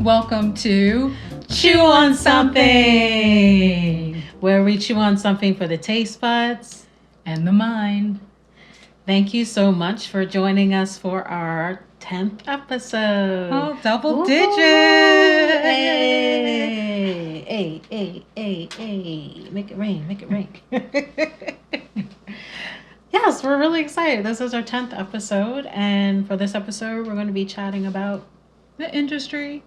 Welcome to Chew on Something, where we chew on something for the taste buds and the mind. Thank you so much for joining us for our 10th episode. Oh, double digits! Hey. Make it rain. Yes, we're really excited. This is our 10th episode, and for this episode, we're going to be chatting about the industry,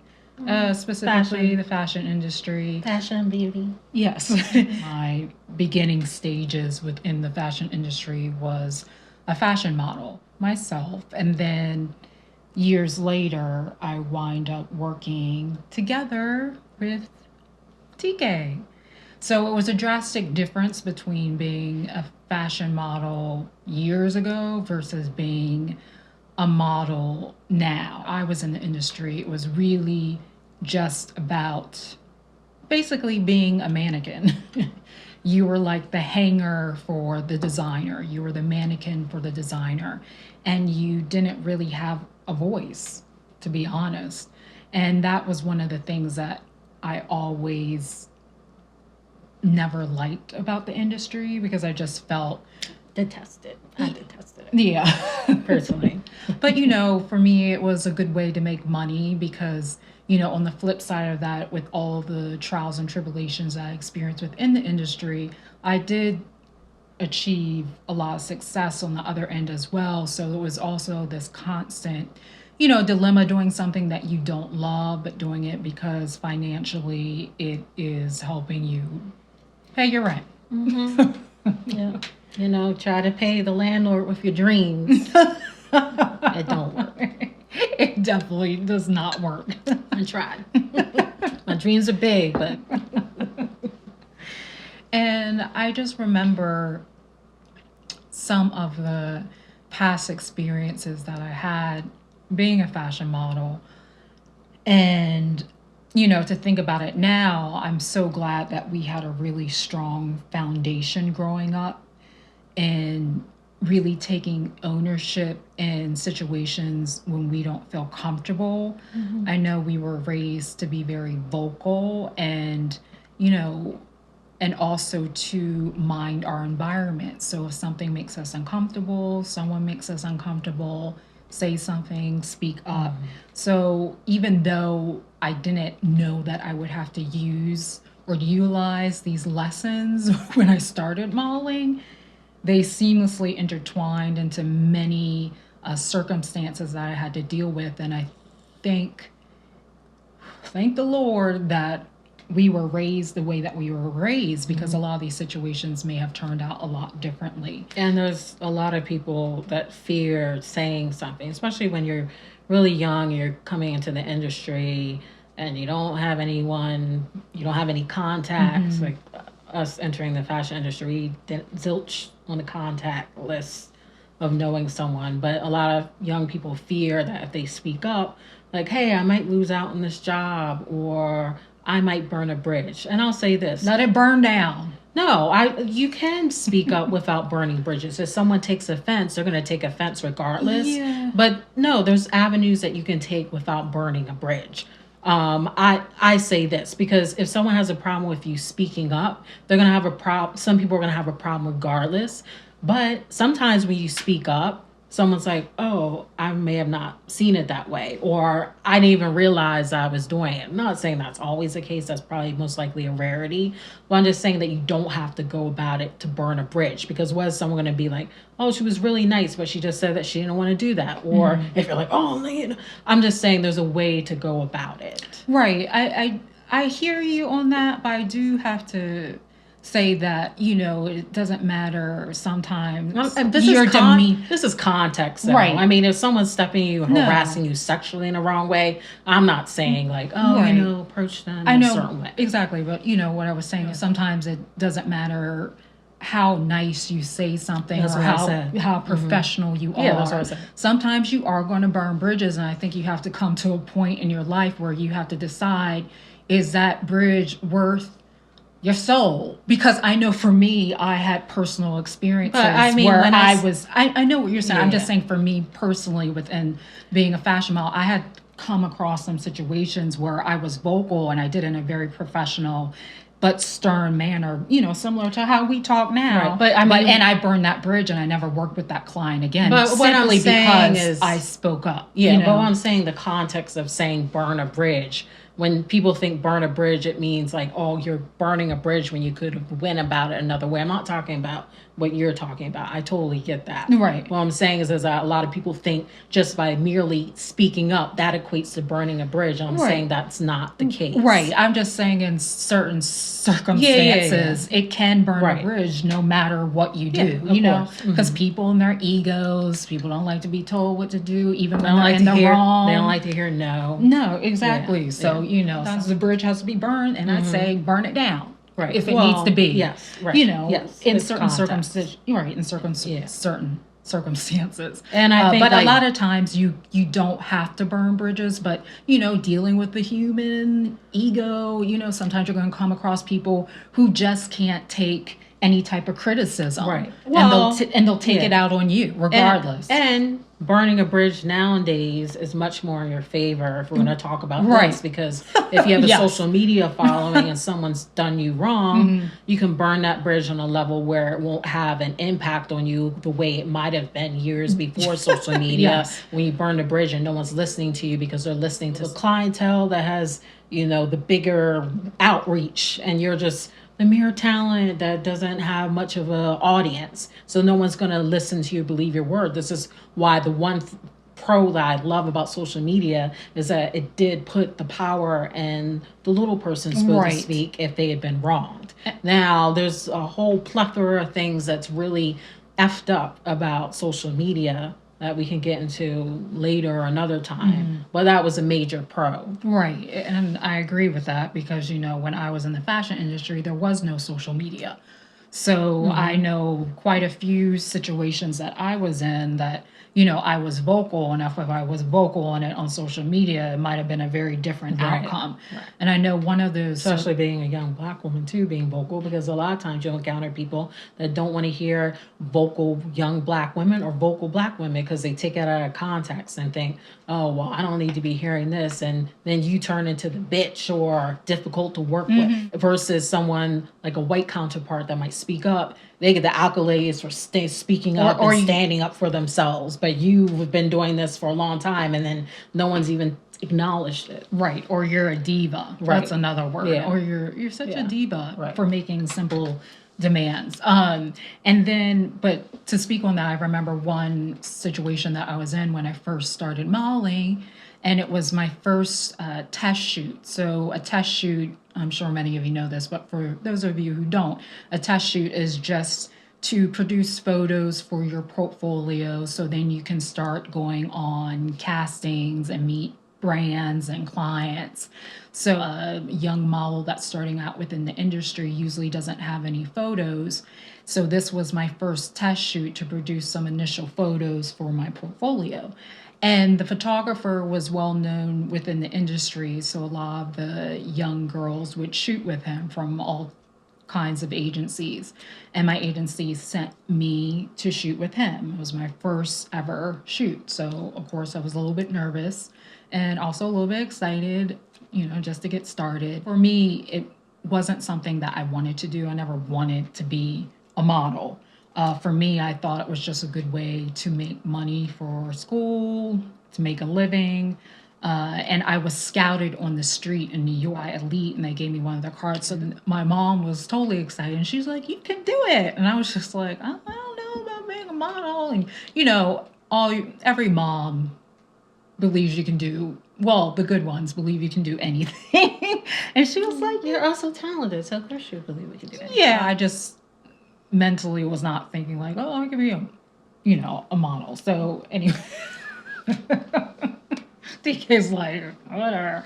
specifically fashion. The fashion industry. Fashion, beauty. Yes. My beginning stages within the fashion industry was a fashion model myself. And then years later, I wind up working together with TK. So it was a drastic difference between being a fashion model years ago versus being a model now. I was in the industry. It was really just about basically being a mannequin. You were like the hanger for the designer. You were the mannequin for the designer. And you didn't really have a voice, to be honest. And that was one of the things that I always never liked about the industry, because I just felt I detested it. Yeah. Personally. But, for me, it was a good way to make money because, on the flip side of that, with all the trials and tribulations I experienced within the industry, I did achieve a lot of success on the other end as well. So it was also this constant, dilemma, doing something that you don't love, but doing it because financially it is helping you pay your rent. Mm-hmm. Yeah. Try to pay the landlord with your dreams. It don't work. It definitely does not work. I tried. My dreams are big, but... And I just remember some of the past experiences that I had being a fashion model. And, to think about it now, I'm so glad that we had a really strong foundation growing up and really taking ownership in situations when we don't feel comfortable. Mm-hmm. I know we were raised to be very vocal and, and also to mind our environment. So if something makes us uncomfortable, someone makes us uncomfortable, say something, speak up. Mm-hmm. So even though I didn't know that I would have to use or utilize these lessons when I started modeling, they seamlessly intertwined into many circumstances that I had to deal with. And I thank the Lord that we were raised the way that we were raised, because a lot of these situations may have turned out a lot differently. And there's a lot of people that fear saying something, especially when you're really young, you're coming into the industry and you don't have anyone, you don't have any contacts. Mm-hmm. Like us entering the fashion industry, zilch on the contact list of knowing someone. But a lot of young people fear that if they speak up, like, hey, I might lose out on this job, or I might burn a bridge. And I'll say this. Let it burn down. No, you can speak up without burning bridges. If someone takes offense, they're going to take offense regardless. Yeah. But no, there's avenues that you can take without burning a bridge. I say this because if someone has a problem with you speaking up, they're going to have a problem. Some people are going to have a problem regardless. But sometimes when you speak up, someone's like, oh, I may have not seen it that way, or I didn't even realize I was doing it. I'm not saying that's always the case. That's probably most likely a rarity. But I'm just saying that you don't have to go about it to burn a bridge, because what is someone going to be like, oh, she was really nice, but she just said that she didn't want to do that. Or if you're like, oh, I'm just saying there's a way to go about it. Right. I hear you on that, but I do have to say that, it doesn't matter sometimes. This is context, though. Right. I mean, if someone's stepping you, harassing you sexually in the wrong way, I'm not saying like, approach them in a certain way. Exactly. But what I was saying is sometimes it doesn't matter how nice you say something, or how professional you are. Yeah, that's what I said. Sometimes you are going to burn bridges, and I think you have to come to a point in your life where you have to decide, is that bridge worth your soul? Because I know for me, I had personal experiences where I know what you're saying. I'm just saying for me personally, within being a fashion model, I had come across some situations where I was vocal and I did it in a very professional but stern manner, similar to how we talk now. Right. But I mean, and I burned that bridge and I never worked with that client again. But what I'm saying because is, I spoke up. Yeah, but what I'm saying, the context of saying burn a bridge, when people think burn a bridge, it means like, oh, you're burning a bridge when you could have went about it another way. I'm not talking about what you're talking about. I totally get that. Right. What I'm saying is a lot of people think just by merely speaking up, that equates to burning a bridge. And I'm saying that's not the case. Right. I'm just saying in certain circumstances, it can burn a bridge no matter what you do, because people and their egos, people don't like to be told what to do, even when they're in the wrong. They don't like to hear no. No, exactly. Yeah. So, sometimes the bridge has to be burned, and I say burn it down. Right. If it needs to be. Yes. Right. In certain circumstances. Right. In certain circumstances. And I think but a lot of times you don't have to burn bridges, but dealing with the human ego, sometimes you're going to come across people who just can't take any type of criticism. Right. Well, and they'll take it out on you regardless. And burning a bridge nowadays is much more in your favor if we're going to talk about this, because if you have a social media following and someone's done you wrong, you can burn that bridge on a level where it won't have an impact on you the way it might have been years before social media. When you burn the bridge and no one's listening to you because they're listening to the clientele that has, the bigger outreach, and you're just the mere talent that doesn't have much of an audience. So no one's going to listen to you, believe your word. This is why the one pro that I love about social media is that it did put the power in the little person, so to speak, if they had been wronged. Now, there's a whole plethora of things that's really effed up about social media that we can get into later or another time. But that was a major pro. Right. And I agree with that because, when I was in the fashion industry, there was no social media. So I know quite a few situations that I was in that, I was vocal enough. If I was vocal on it on social media, it might have been a very different outcome. Right. And I know one of those... Especially being a young Black woman, too, being vocal, because a lot of times you'll encounter people that don't want to hear vocal young Black women or vocal Black women because they take it out of context and think, oh, well, I don't need to be hearing this. And then you turn into the bitch or difficult to work with, versus someone like a white counterpart that might speak up. They get the accolades for speaking up or standing up for themselves. But you've been doing this for a long time, and then no one's even acknowledged it. Right. Or you're a diva. Right. That's another word. Yeah. Or you're such a diva for making simple demands. And then, but to speak on that, I remember one situation that I was in when I first started modeling, and it was my first test shoot. So a test shoot, I'm sure many of you know this, but for those of you who don't, a test shoot is just to produce photos for your portfolio so then you can start going on castings and meet brands and clients. So a young model that's starting out within the industry usually doesn't have any photos. So this was my first test shoot to produce some initial photos for my portfolio. And the photographer was well known within the industry, so a lot of the young girls would shoot with him from all kinds of agencies. And my agency sent me to shoot with him. It was my first ever shoot. So, of course, I was a little bit nervous and also a little bit excited, just to get started. For me, it wasn't something that I wanted to do. I never wanted to be a model. For me, I thought it was just a good way to make money for school, to make a living. And I was scouted on the street in New York by Elite, and they gave me one of their cards. So my mom was totally excited, and she's like, "You can do it." And I was just like, "I don't know about being a model." And, every mom believes you can do, well, the good ones believe you can do anything. And she was like, "You're also talented, so of course you believe we can do anything." Yeah, I just mentally was not thinking like, oh, I could be a model. So anyway, TK's like, whatever.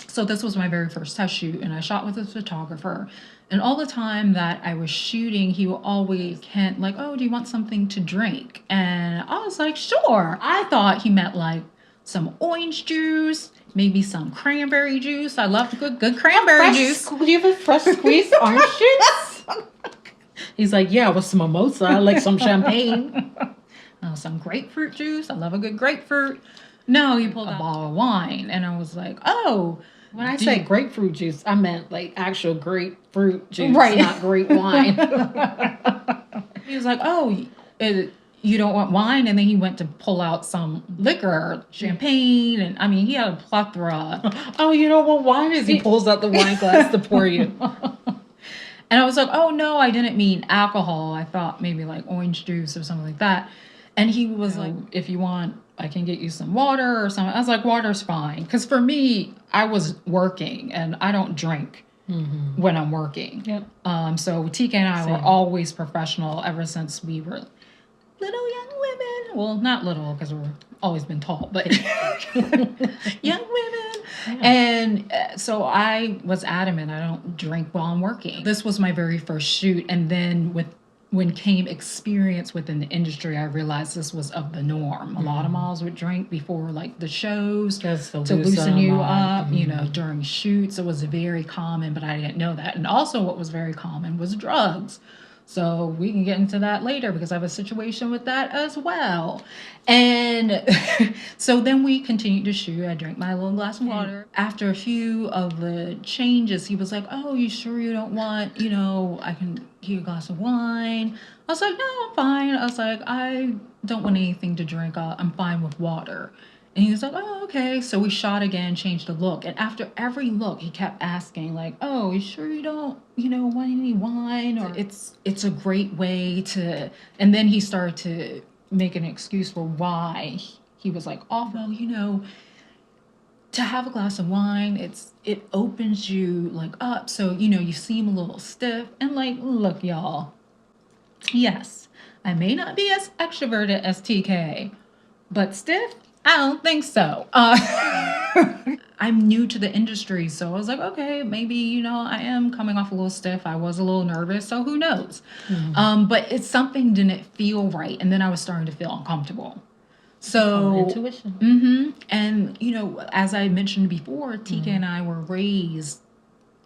So this was my very first test shoot, and I shot with this photographer. And all the time that I was shooting, he would always hint like, oh, do you want something to drink? And I was like, sure. I thought he meant like some orange juice, maybe some cranberry juice. I love good cranberry juice. Do you have a fresh squeezed orange juice? He's like, yeah, with some mimosa, like some champagne. Some grapefruit juice. I love a good grapefruit. No, he pulled out a bottle of wine, and I was like, oh. When I say grapefruit juice, I meant like actual grapefruit juice, Right. not grape wine. He was like, oh, you don't want wine? And then he went to pull out some liquor, champagne, and I mean, he had a plethora. Oh, you don't want wine? As he pulls out the wine glass to pour you. And I was like, oh, no, I didn't mean alcohol. I thought maybe like orange juice or something like that. And he was like, if you want, I can get you some water or something. I was like, water's fine. Because for me, I was working and I don't drink when I'm working. Yep. So TK and I were always professional ever since we were little young women. Well, not little because we've always been tall, but young women. Yeah. And so I was adamant I don't drink while I'm working. This was my very first shoot. And then when came experience within the industry, I realized this was of the norm. A lot of models would drink before like the shows to loosen you up, you know, during shoots. It was very common, but I didn't know that. And also what was very common was drugs. So we can get into that later because I have a situation with that as well. And so then we continued to shoot. I drank my little glass of water. After a few of the changes, he was like, oh, you sure you don't want, you know, I can get you a glass of wine? I was like, no, I'm fine. I was like, I don't want anything to drink. I'm fine with water. And he was like, oh, okay. So we shot again, changed the look. And after every look, he kept asking, like, oh, you sure you don't, you know, want any wine? Or it's a great way to... And then he started to make an excuse for why he was like, oh, well, you know, to have a glass of wine, it opens you, like, up. So, you know, you seem a little stiff. And, like, look, y'all. Yes, I may not be as extroverted as TK, but stiff? I don't think so. I'm new to the industry, so I was like, okay, maybe, you know, I am coming off a little stiff. I was a little nervous, so who knows? But it's something didn't feel right, and then I was starting to feel uncomfortable. So intuition. And, you know, as I mentioned before, TK and I were raised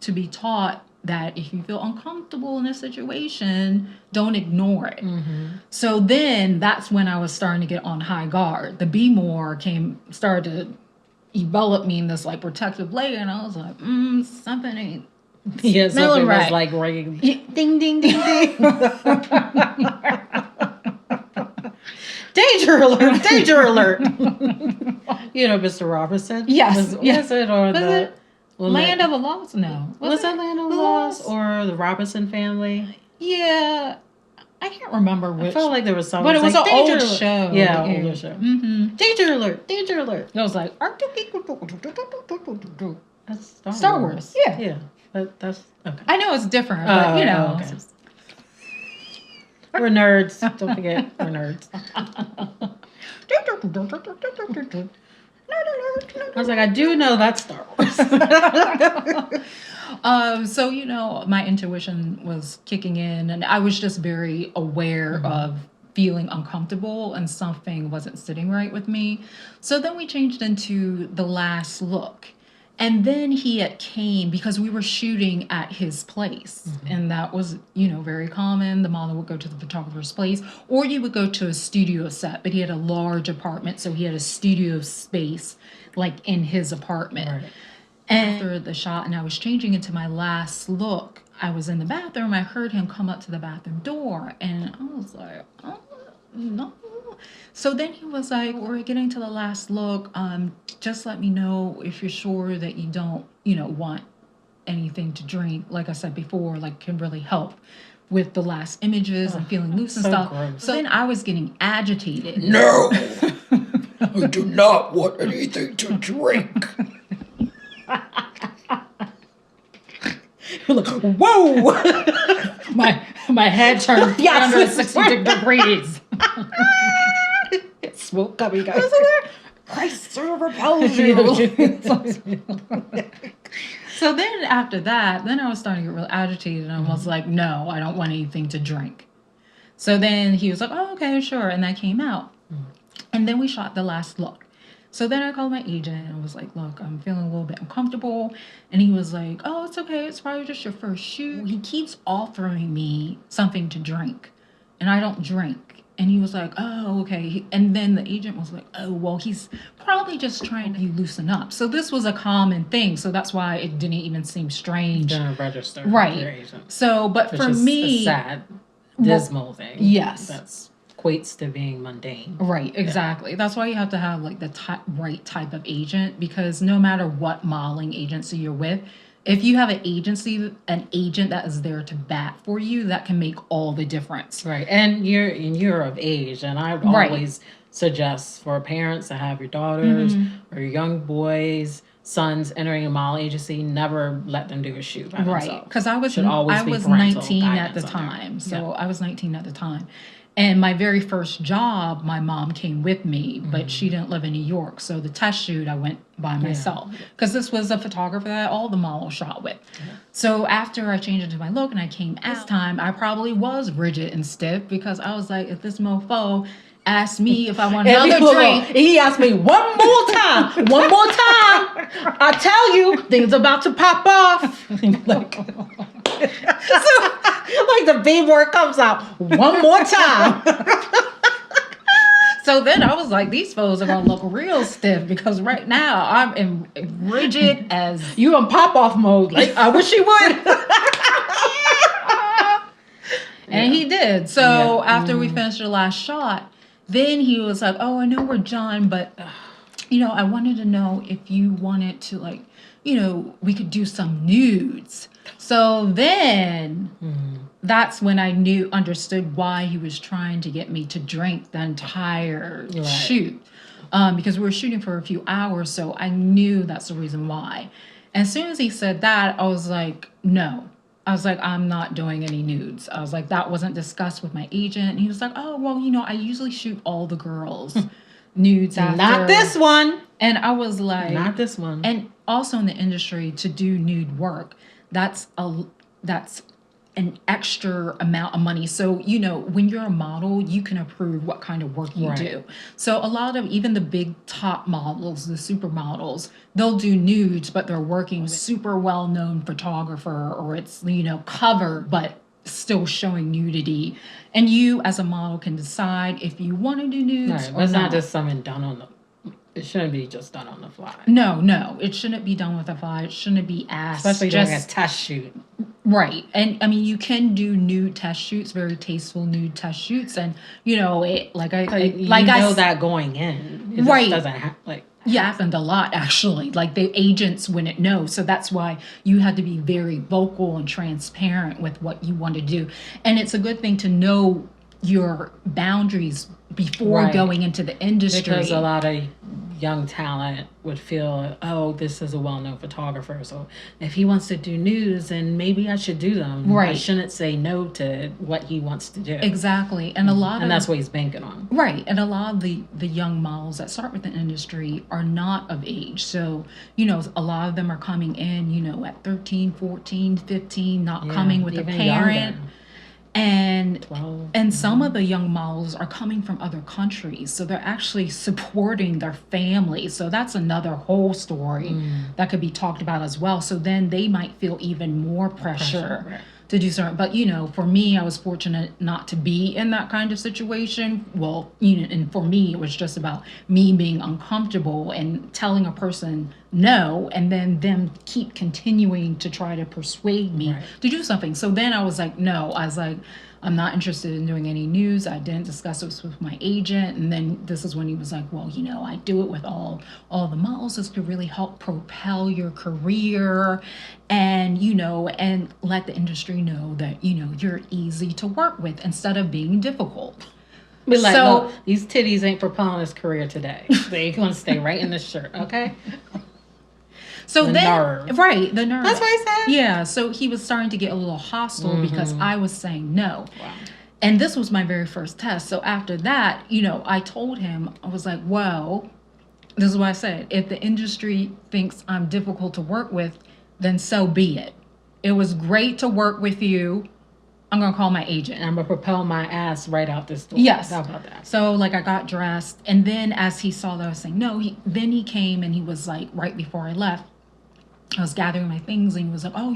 to be taught that if you feel uncomfortable in a situation, don't ignore it. So then that's when I was starting to get on high guard. The be more started to develop me in this like protective layer, and I was like, something ain't something right. was like ringing. Ding, ding, ding, ding. Danger alert! Danger alert! You know, Mr. Robinson. Yes, was it or the Land of the Lost? No. Was that Land of the Lost or the Robinson family? Yeah. I can't remember which. I felt like there was something. But it was like, an old show. Yeah, older show. Danger alert! Danger alert! It was like... That's Star Wars. Yeah. Yeah. But that's... Okay. I know it's different, but you know. Okay. We're nerds. Don't forget, we're nerds. I was like, I do know that's Star Wars. So, you know, my intuition was kicking in, and I was just very aware of feeling uncomfortable, and something wasn't sitting right with me. So then we changed into the last look. And then he came because we were shooting at his place. And that was, you know, very common. The model would go to the photographer's place, or you would go to a studio set. But he had a large apartment, so he had a studio space, like, in his apartment. Right. And after the shot, and I was changing into my last look, I was in the bathroom. I heard him come up to the bathroom door, and I was like, oh, no. So then he was like, we're getting to the last look. Just let me know if you're sure that you don't, you know, want anything to drink. Like I said before, like, can really help with the last images and feeling loose and stuff. Gross. So then I was getting agitated. No, I do not want anything to drink. You're like, whoa! my head turned 360 degrees. Smoke coming, guys. Christ sort of repels you. So then after that, then I was starting to get real agitated, and I was like, no, I don't want anything to drink. So then he was like, oh, okay, sure. And that came out. And then we shot the last look. So then I called my agent and was like, look, I'm feeling a little bit uncomfortable. And he was like, oh, it's okay. It's probably just your first shoot. He keeps offering me something to drink, and I don't drink. And he was like, oh, okay. And then the agent was like, oh, well, he's probably just trying to loosen up. So this was a common thing. So that's why it didn't even seem strange. Didn't register. Right. So, but which for is me. a sad, dismal thing. Yes. That's equates to being mundane. Right, exactly. Yeah. That's why you have to have like the right type of agent, because no matter what modeling agency you're with, if you have an agent that is there to bat for you, that can make all the difference. Right. And you're of age, and I would always suggest for parents to have your daughters or your young boys, sons entering a model agency, never let them do a shoot by themselves. Right. Because I was 19 at the time. So I was 19 at the time. And my very first job, my mom came with me, but she didn't live in New York. So the test shoot, I went by myself. Because this was a photographer that all the models shot with. Yeah. So after I changed into my look and I came out this time, I probably was rigid and stiff, because I was like, if this mofo asked me if I want another drink. He asked me one more time. I tell you, things about to pop off. Like the B word comes out one more time. So then I was like, these foes are gonna look real stiff, because right now I'm in rigid as you in pop off mode. Like I wish he would. And he did. So after we finished the last shot, then he was like, oh, I know we're done, but I wanted to know if you wanted to, like, we could do some nudes. So then that's when I understood why he was trying to get me to drink the entire shoot. Because we were shooting for a few hours, so I knew that's the reason why. And as soon as he said that, I was like, no. I was like, I'm not doing any nudes. I was like, that wasn't discussed with my agent. And he was like, oh, well, I usually shoot all the girls nudes after. Not this one. And I was like, not this one. And also in the industry, to do nude work, that's an extra amount of money. So, when you're a model, you can approve what kind of work you do. So a lot of even the big top models, the supermodels, they'll do nudes, but they're working with super well-known photographer, or it's, cover, but still showing nudity. And you as a model can decide if you want to do nudes or it's not. not just something done on the It shouldn't be just done on the fly. No, it shouldn't be done with the fly. It shouldn't be asked. Especially during a test shoot. Right. And I mean, you can do nude test shoots, very tasteful nude test shoots. And, that going in. It just doesn't happened a lot, actually. Like, the agents wouldn't know. So that's why you had to be very vocal and transparent with what you want to do. And it's a good thing to know your boundaries before going into the industry. Because a lot of young talent would feel, oh, this is a well-known photographer, so if he wants to do nudes, then maybe I should do them. Right. I shouldn't say no to what he wants to do. Exactly. And that's what he's banking on. Right. And a lot of the young models that start with the industry are not of age. So, a lot of them are coming in, at 13, 14, 15, not coming with a parent. Younger. And 12. And some of the young models are coming from other countries, so they're actually supporting their family. So that's another whole story that could be talked about as well. So then they might feel even more pressure to do something. But for me, I was fortunate not to be in that kind of situation. Well, and for me, it was just about me being uncomfortable and telling a person no, and then them keep continuing to try to persuade me to do something. So then I was like, no. I was like, I'm not interested in doing any news. I didn't discuss this with my agent. And then this is when he was like, well, I do it with all the models. This could really help propel your career and, and let the industry know that, you're easy to work with instead of being difficult. Be like, so, these titties ain't propelling his career today. They gonna stay right in this shirt, okay? So the nerve. The nerve. That's what he said? Yeah, so he was starting to get a little hostile because I was saying no. Wow. And this was my very first test. So after that, I told him, I was like, well, this is what I said. If the industry thinks I'm difficult to work with, then so be it. It was great to work with you. I'm going to call my agent. And I'm going to propel my ass right out this door. Yes. How about that? So, I got dressed. And then as he saw that I was saying no, then he came and he was like, right before I left, I was gathering my things, and he was like, oh,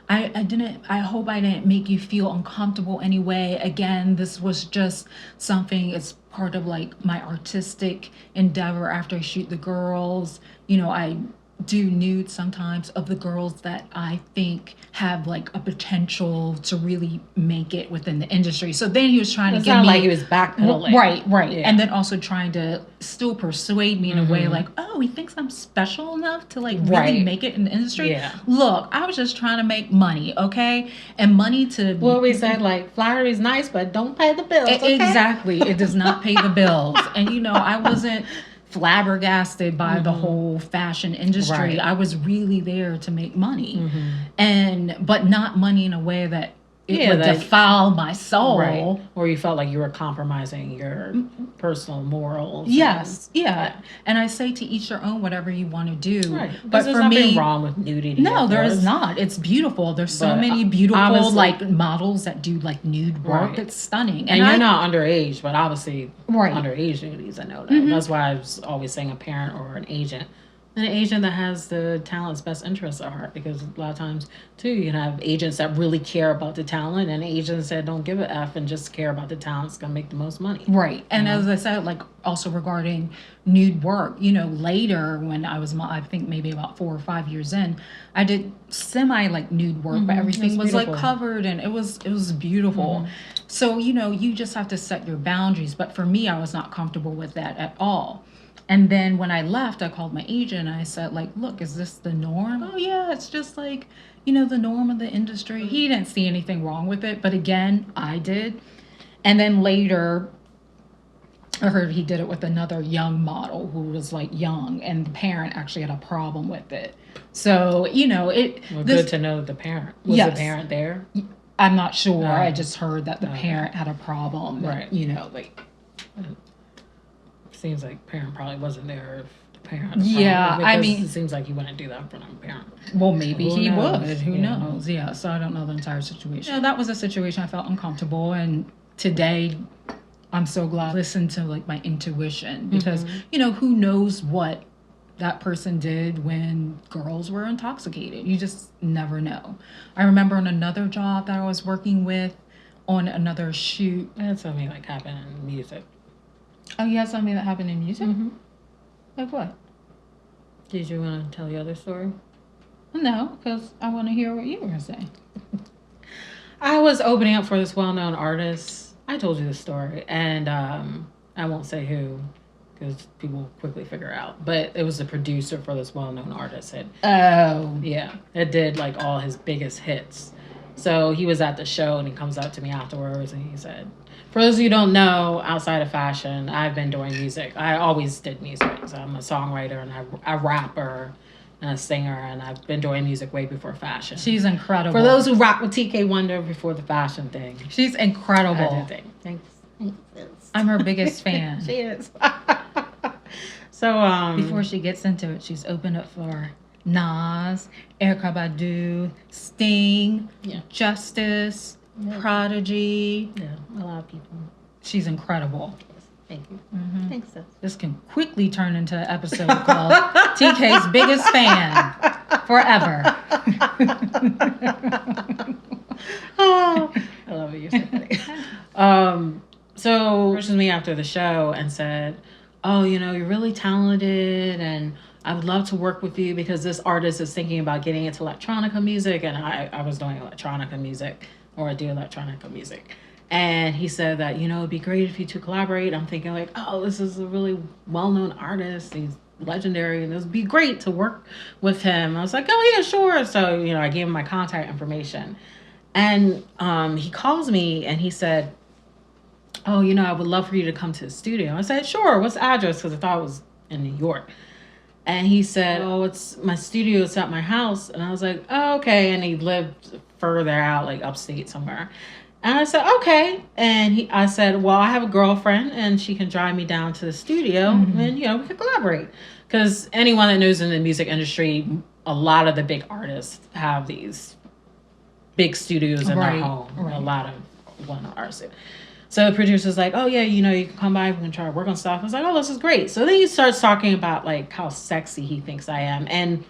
I hope I didn't make you feel uncomfortable anyway. Again, this was just something, it's part of like my artistic endeavor after I shoot the girls. I do nude sometimes of the girls that I think have like a potential to really make it within the industry. So then he was trying to get me like he was backpedaling. Right. Yeah. And then also trying to still persuade me in a way like, oh, he thinks I'm special enough to like really make it in the industry. Yeah. Look, I was just trying to make money, okay? And money to Well, we said like flattery is nice, but don't pay the bills. Okay? Exactly. It does not pay the bills. And I wasn't flabbergasted by the whole fashion industry. Right. I was really there to make money, but not money in a way that it would defile my soul. Right. Or you felt like you were compromising your personal morals. Yes, and I say to each their own, whatever you want to do. Right. But there's for nothing me, wrong with nudity. no, there is not. It's beautiful. There's so many beautiful like models that do like nude work. Right. It's stunning. And you're not underage, but obviously underage nudities, I know that. That's why I was always saying a parent or an agent. An agent that has the talent's best interests at heart, because a lot of times too you can have agents that really care about the talent and agents that don't give a F and just care about the talent. It's gonna make the most money, right? And as I said, like also regarding nude work, later when I was, I think maybe about 4 or 5 years in, I did semi like nude work, but everything was like covered and it was beautiful. So you just have to set your boundaries, but for me I was not comfortable with that at all. And then when I left, I called my agent and I said, like, look, is this the norm? Oh, yeah, it's just like, the norm of the industry. He didn't see anything wrong with it. But again, I did. And then later, I heard he did it with another young model who was like young, and the parent actually had a problem with it. So, good to know the parent. Was the parent there? I'm not sure. I just heard that the parent had a problem. Right. Seems like parent probably wasn't there if the parent. I mean, it seems like he wouldn't do that in front of a parent. Well, maybe he would. Who knows? Yeah. So I don't know the entire situation. That was a situation I felt uncomfortable, and today I'm so glad I listened to like my intuition, because who knows what that person did when girls were intoxicated. You just never know. I remember on another job that I was working with on another shoot. That's something like happened in music. Oh, you had something that happened in music? Like what? Did you want to tell the other story? No, because I want to hear what you were going to say. I was opening up for this well-known artist. I told you the story, and I won't say who, because people will quickly figure out. But it was the producer for this well-known artist. It did like all his biggest hits. So he was at the show, and he comes up to me afterwards, and he said, for those of you who don't know, outside of fashion, I've been doing music. I always did music. So I'm a songwriter and a rapper and a singer, and I've been doing music way before fashion. She's incredible. For those who rock with TK Wonder before the fashion thing. She's incredible. Thanks. I'm her biggest fan. She is. So before she gets into it, she's opened up for Nas, Erykah Badu, Sting, Justice, Prodigy. Yeah, a lot of people. She's incredible. Thank you. Thanks, sis. This can quickly turn into an episode called TK's Biggest Fan Forever. Oh, I love it. You're so funny. So approached me after the show and said, oh, you're really talented and I would love to work with you because this artist is thinking about getting into electronica music, and I was doing electronica music, or I do electronica music. And he said that, it'd be great if you two collaborate. I'm thinking like, oh, this is a really well-known artist. He's legendary, and it would be great to work with him. I was like, oh, yeah, sure. So, I gave him my contact information. And he calls me, and he said, oh, I would love for you to come to the studio. I said, sure. What's the address? Because I thought it was in New York. And he said, oh, it's my studio. It's at my house. And I was like, oh, okay. And he lived further out, like upstate somewhere. And I said, okay. And I said, well, I have a girlfriend and she can drive me down to the studio and, we can collaborate. Because anyone that knows in the music industry, a lot of the big artists have these big studios in their home. Right. A lot of one artists. So the producer's like, oh, yeah, you can come by. We can try to work on stuff. I was like, oh, this is great. So then he starts talking about, like, how sexy he thinks I am. And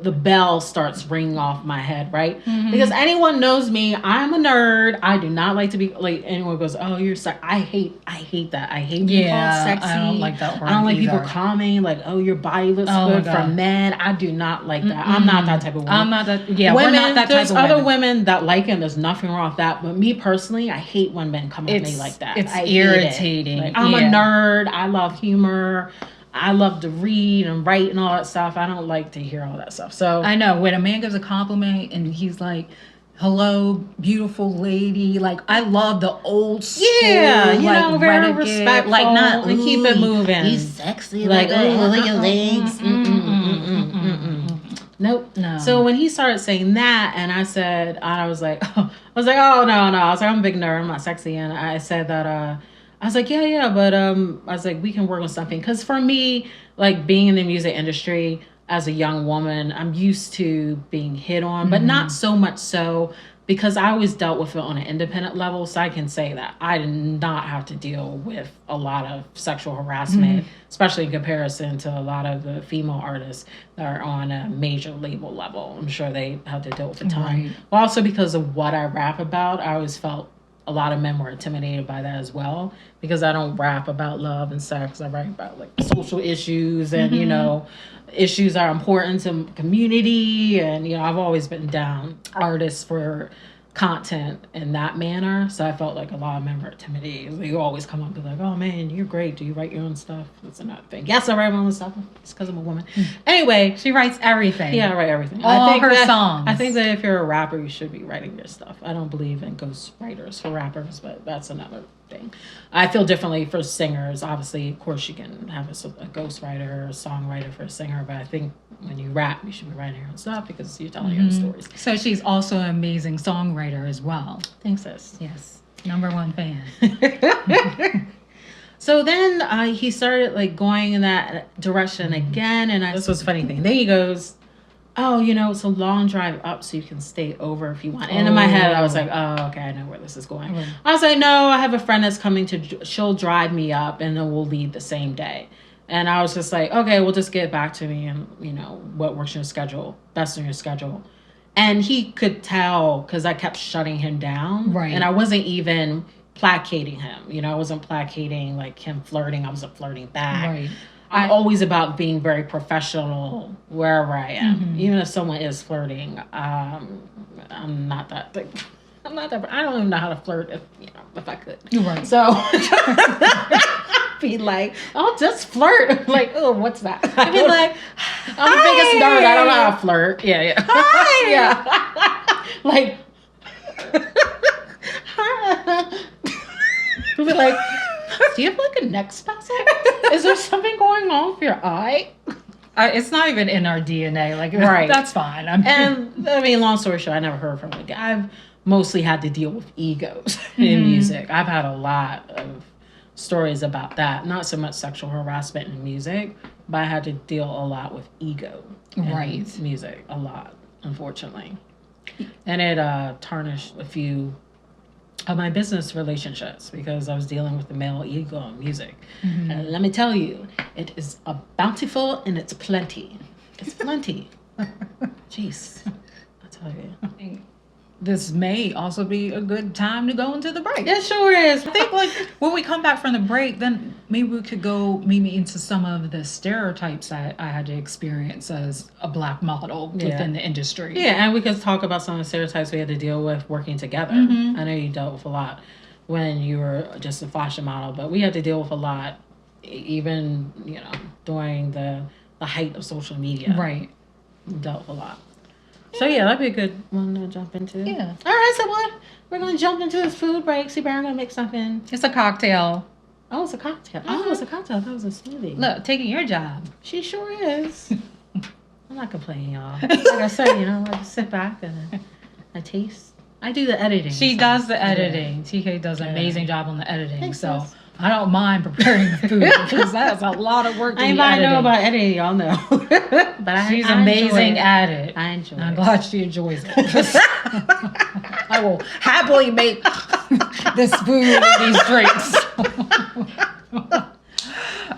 the bell starts ringing off my head, right? Because anyone knows me, I'm a nerd. I do not like to be like anyone goes, oh, you're sexy. I hate that. I hate being called sexy. I don't like that word. I don't like either. people commenting like, oh, your body looks good from men. I do not like that. I'm not that type of woman. I'm not that. Yeah, women, we're not that type there's of other women. women that like it. And there's nothing wrong with that. But me personally, I hate when men come at me like that. It's I irritating. Like, I'm a nerd. I love humor. I love to read and write and all that stuff. I don't like to hear all that stuff. So I know when a man gives a compliment and he's like, hello, beautiful lady. Like, I love the old school. Yeah, you like, know, very renegade, respectful. Like, not, and keep it moving. You sexy. Like, look at your legs. Nope. No. So when he started saying that, and I said, I was like, oh no. I was like, I'm a big nerd. I'm not sexy. And I said that, I was like, yeah, but I was like, we can work on something. Because for me, like being in the music industry as a young woman, I'm used to being hit on, but not so much so because I always dealt with it on an independent level. So I can say that I did not have to deal with a lot of sexual harassment, especially in comparison to a lot of the female artists that are on a major label level. I'm sure they have to deal with a ton. Right. But also because of what I rap about, I always felt a lot of men were intimidated by that as well, because I don't rap about love and sex. I write about like social issues and, you know, issues that are important to community. And, you know, I've always been down artists for content in that manner. So I felt like a lot of men were intimidated. They always come up and be like, oh man, you're great. Do you write your own stuff? That's another thing. Yes, I write my own stuff. It's because I'm a woman. Anyway. She writes everything. Yeah, I write everything. All I think her songs. I think that if you're a rapper, you should be writing your stuff. I don't believe in ghost writers for rappers, but that's another thing. I feel differently for singers. Obviously, of course, you can have a ghost writer or a songwriter for a singer, but I think when you rap, you should be writing your own stuff because you're telling your own stories. So she's also an amazing songwriter as well. Thanks, sis. Yes. #1 fan. So then he started like going in that direction again, and this was a funny thing. Then he goes, oh, you know, it's a long drive up, so you can stay over if you want. And in my head, I was like, oh, okay, I know where this is going. I was like, no, I have a friend that's coming she'll drive me up, and then we'll leave the same day. And I was just like, okay, well, just get back to me, and, you know, what works in your schedule, best in your schedule. And he could tell because I kept shutting him down. Right. And I wasn't even placating him. You know, I wasn't placating like him flirting. I wasn't flirting back. Right. I'm always about being very professional wherever I am. Even if someone is flirting, I'm not that big. I'm not that. I don't even know how to flirt if I could. Right. So be like, I'll just flirt. Like, oh, what's that? I'd be like, I'm the biggest nerd. I don't know how to flirt. Yeah. Hi. Yeah. Like, I'd be like, do you have like a neck spasm? Is there something going on with your eye? It's not even in our DNA. Like, Right. That's fine. And I mean, long story short, I never heard from a guy. I've mostly had to deal with egos in music. I've had a lot of stories about that. Not so much sexual harassment in music, but I had to deal a lot with ego in music. A lot, unfortunately. And it tarnished a few of my business relationships because I was dealing with the male ego in music. And let me tell you, it is a bountiful and it's plenty. It's plenty. Jeez, I tell you. This may also be a good time to go into the break. It sure is. I think like when we come back from the break, then maybe we could go maybe into some of the stereotypes that I had to experience as a Black model within the industry. Yeah, and we could talk about some of the stereotypes we had to deal with working together. I know you dealt with a lot when you were just a fashion model, but we had to deal with a lot even, you know, during the height of social media. Right. We dealt with a lot. So yeah, that'd be a good one to jump into. Yeah. All right, so what? We're gonna jump into this food break. See, I'm gonna make something. It's a cocktail. Oh, it's a cocktail. Oh, it's a cocktail. That was a smoothie. Look, taking your job. She sure is. I'm not complaining, y'all. Like I said, you know, I just sit back and I taste. I do the editing. She does the editing. TK does an amazing job on the editing. Thanks, so sis. I don't mind preparing the food because that's a lot of work to be Anybody editing. know about editing, y'all know. But She's I amazing enjoy it. at it. I enjoy I'm it. glad she enjoys it. I will happily make this food and these drinks.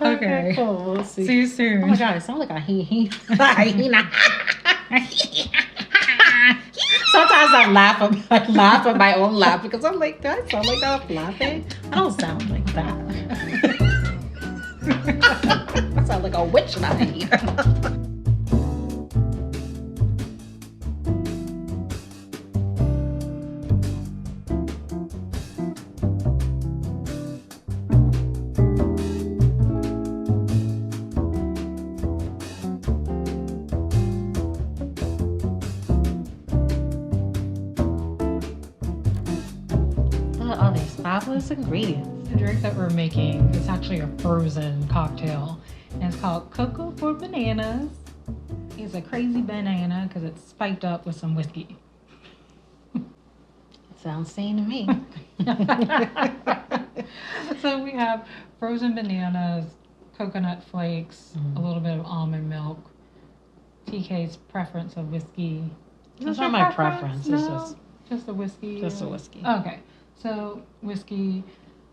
Okay. Cool. We'll see. See you soon. Oh my god, it sounds like a hyena. Sometimes I laugh at my own laugh because I'm like, do I sound like I'm laughing? I don't sound like that. I sound like a witch night. All these fabulous ingredients. The drink that we're making is actually a frozen cocktail, and it's called Coco for Bananas. It's a crazy banana because it's spiked up with some whiskey. Sounds sane to me. So we have frozen bananas, coconut flakes, a little bit of almond milk, TK's preference of whiskey. That's not my preference. No? It's just the whiskey. just a whiskey. Okay, so whiskey.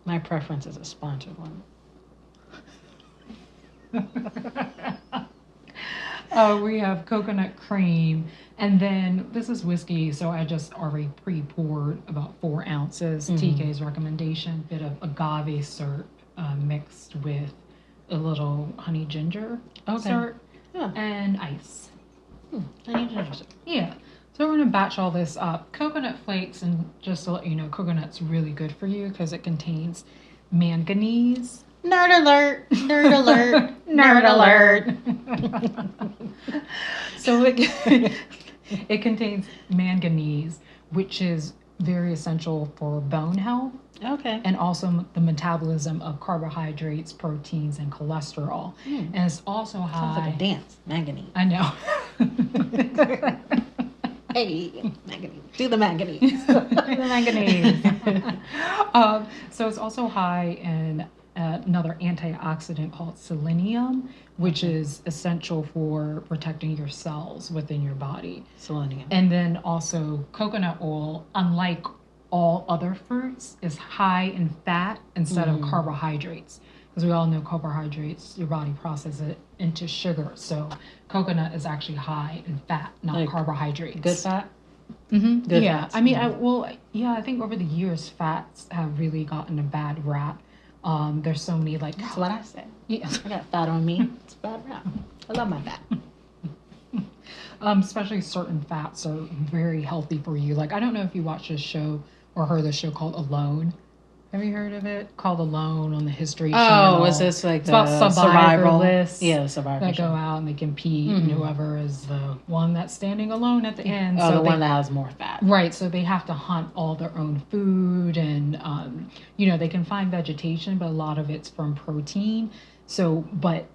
My preference is a sponsored one. We have coconut cream, and then this is whiskey, so I just already pre-poured about 4 ounces. TK's recommendation, bit of agave syrup mixed with a little honey ginger syrup and ice. Honey ginger syrup. Yeah. So we're gonna batch all this up. Coconut flakes, and just to let you know, coconut's really good for you because it contains manganese. Nerd alert! Nerd alert! Nerd alert! So it contains manganese, which is very essential for bone health Okay. and also the metabolism of carbohydrates, proteins, and cholesterol. And it's also Sounds high. like a dance. Manganese. I know. Hey, manganese. Do the manganese. The manganese. So it's also high in another antioxidant called selenium, which is essential for protecting your cells within your body. Selenium. And then also coconut oil, unlike all other fruits, is high in fat instead of carbohydrates. Because we all know carbohydrates, your body processes it into sugar. So coconut is actually high in fat, not Like carbohydrates. Good fat? Mm-hmm. Good Yeah, fats. I mean, I think over the years, fats have really gotten a bad rap. There's so many like. That's what I said. Yeah. I got fat on me. It's bad rap. I love my fat. Especially certain fats are very healthy for you. Like, I don't know if you watched this show or heard this show called Alone. Have you heard of it? Called Alone on the History Channel. Oh, is this like It's about survivalists Yeah, the survivor that go show. out and they compete, and whoever is the one that's standing alone at the end. Oh, so the they, one that has more fat. Right, so they have to hunt all their own food, and they can find vegetation, but a lot of it's from protein. So, but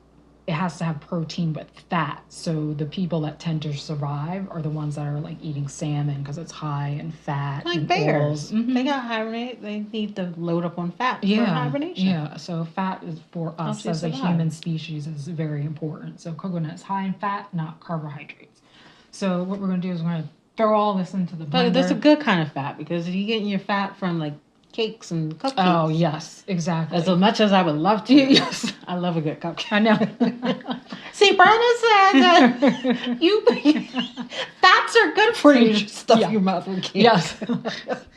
it has to have protein with fat. So the people that tend to survive are the ones that are like eating salmon because it's high in fat. Like and bears. oils. Mhm. They got hibernate. They need to load up on fat for Yeah, hibernation. yeah. So fat is for us you as a survive. human species is very important. So coconut is high in fat, not carbohydrates. So what we're gonna do is we're gonna throw all this into the blender. But that's a good kind of fat because if you're getting your fat from like cakes and cupcakes. Oh yes, exactly. As much as I would love to. Yes. I love a good cupcake. I know. See, Brenda said that you fats are good for you. Just stuff Yeah. your mouth with cake. Yes.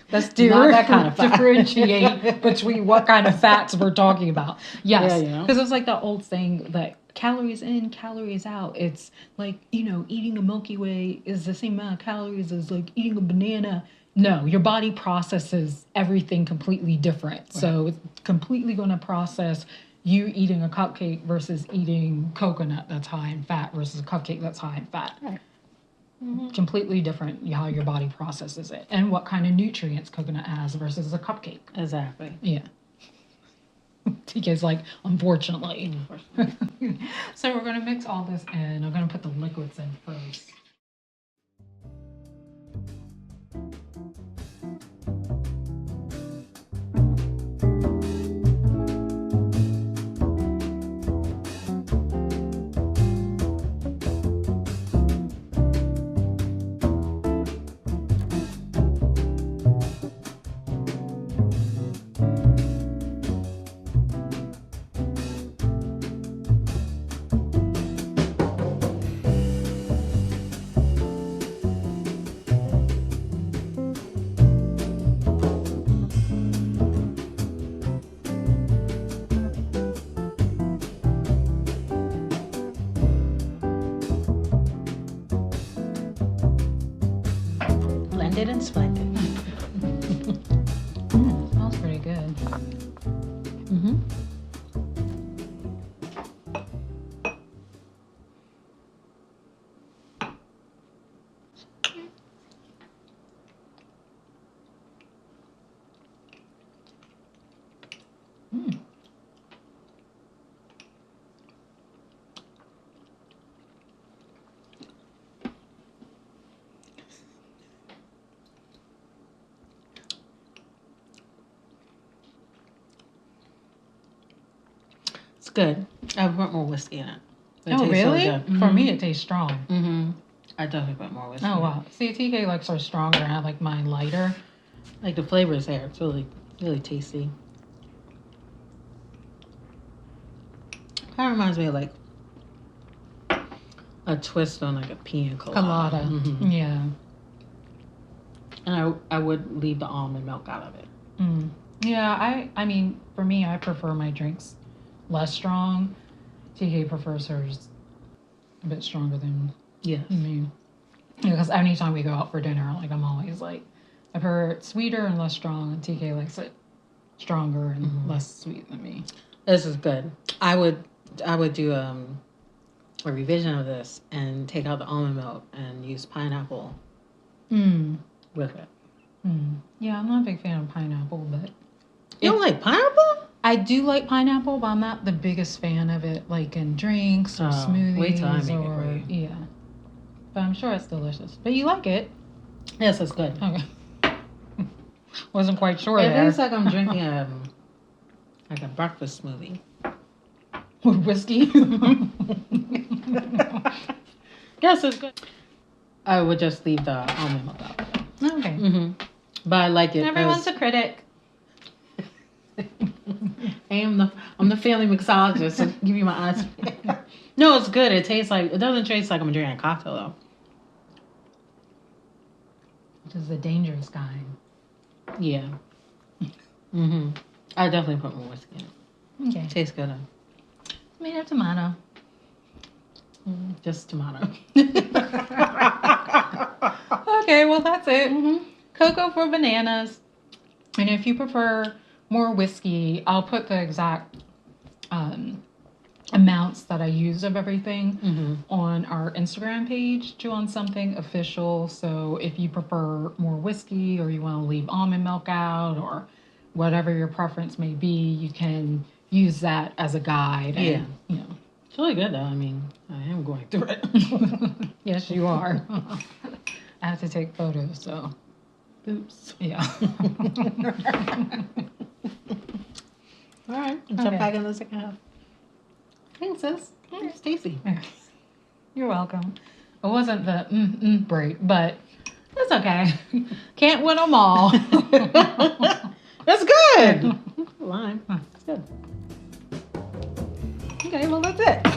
That's Not that kind of fat. differentiate between what kind of fats we're talking about. Yes. Yeah, you know. Because it's like that old saying that calories in, calories out. It's like, eating a Milky Way is the same amount of calories as like eating a banana. No, your body processes everything completely different. Right. So it's completely going to process you eating a cupcake versus eating coconut that's high in fat versus a cupcake that's high in fat. Right. Completely different how your body processes it and what kind of nutrients coconut has versus a cupcake. Exactly. Yeah. TK's like, unfortunately. So we're going to mix all this in. I'm going to put the liquids in first. splendid. Smells pretty good. Mm-hmm. It's good. I put more whiskey in it. It Oh, tastes really? good. For me, it tastes strong. Mm-hmm. I definitely put more whiskey. Oh, wow. See, TK likes her stronger, and I like mine lighter. Like the flavor is there. It's really, really tasty. Kind of reminds me of like a twist on like a pina colada. Colada. Yeah. And I would leave the almond milk out of it. Mm. Yeah, I mean, for me, I prefer my drinks less strong. TK prefers hers a bit stronger than Yes. me. Because anytime we go out for dinner, like I'm always like, I prefer it sweeter and less strong, and TK likes it stronger and less sweet than me. This is good. I would do a revision of this and take out the almond milk and use pineapple with it. Yeah, I'm not a big fan of pineapple, but You don't like pineapple? I do like pineapple, but I'm not the biggest fan of it, like in drinks or smoothies. Wait till I make it for you. Yeah. But I'm sure it's delicious. But you like it? Yes, it's good. Okay. Wasn't quite sure It there. tastes like I'm drinking like a breakfast smoothie. With whiskey. Yes, it's good. I would just leave the almond milk out. Okay. Mm-hmm. But I like it. Everyone's a critic. I'm the family mixologist. So give you my honest. No, it's good. It doesn't taste like I'm drinking a cocktail though. Which is the dangerous kind. Yeah. Mm-hmm. I definitely put more whiskey in it. Okay. Tastes good. Made of tomato. Just tomato. Okay, well that's it. Cocoa for bananas. And if you prefer more whiskey, I'll put the exact amounts that I use of everything on our Instagram page, Chew on Something Official. So if you prefer more whiskey or you want to leave almond milk out or whatever your preference may be, you can use that as a guide. And, Yeah. you know. It's really good though. I mean, I am going through it. Yes, you are. I have to take photos, so. Oops. Yeah. All right. Jump Okay. back in the second half. Thanks, sis. It's tasty. You're welcome. It wasn't the break, but it's okay. Can't win them all. That's good. Lime. That's good. Okay, well, that's it.